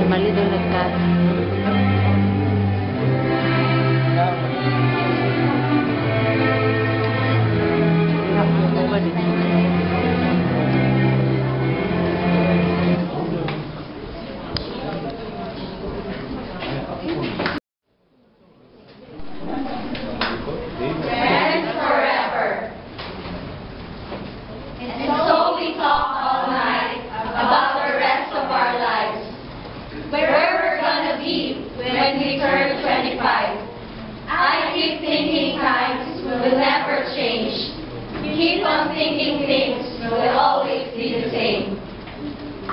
Mali daw nagkat. Friends forever. And so we talk all night about the rest of our lives. Where we're gonna be when we turn 25. I keep thinking times will never change. Keep on thinking things will always be the same.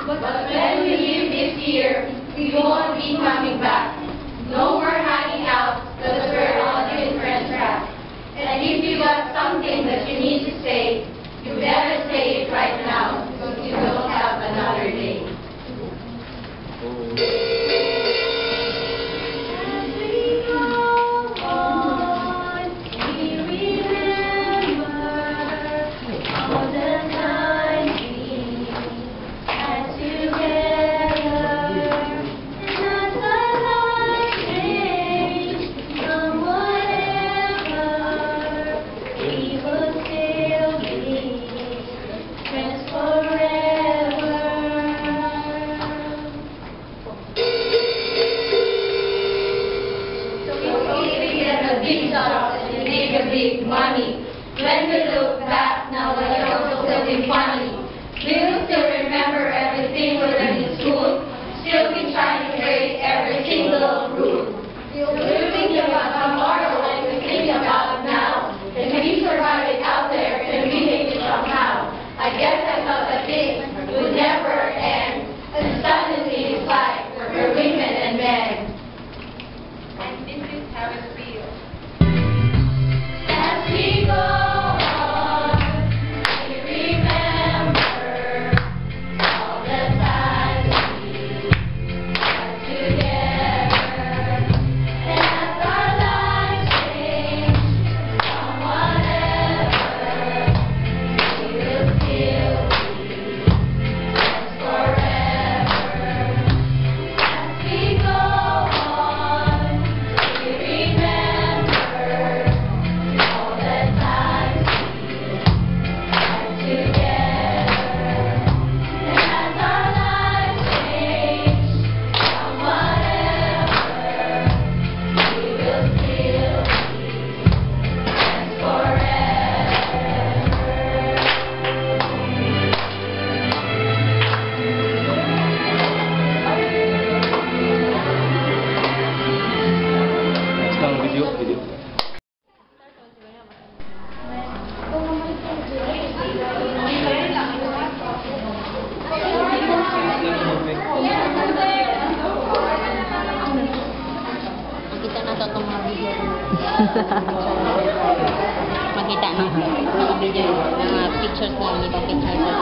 But when we leave this year, we won't be coming back. No more hanging out because we're on a different track. And if you got something that you need to say, you better say it right now because you don't have another day. As we go on, we remember all the times we had together. And as our lives change from whatever, we will still be friends forever. So we get a big job and make a big money. When we look back now, we also something funny. We will still remember everything we learned in school. Still be trying to break every single rule. Still thinking about tomorrow like we think about it now. And we survive it out there and we make it somehow. I guess I thought that this would never end. And suddenly it's like we're women and men. And this is how it feels. As we go on, we remember all the times we had together. And as our lives change from whatever, we will still be friends forever. As we go on, we remember all the times we had together. And as our lives change from whatever, we will still be friends forever. Next lang, video. Makita na to itong mga video. Makita na. Mga video, mga pictures na, ibang pictures na.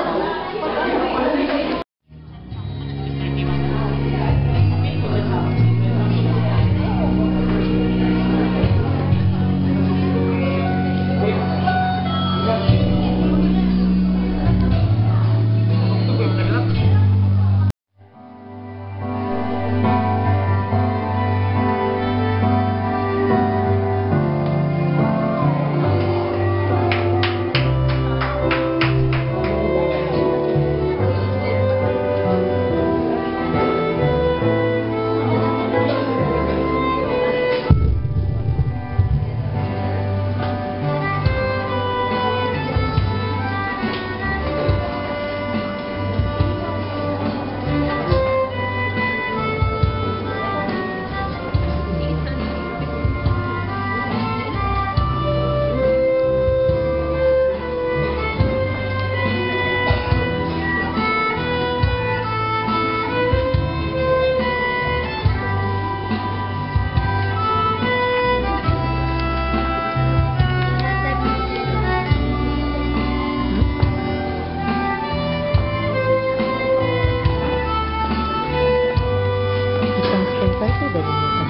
Isang spell pa ito, dali nito.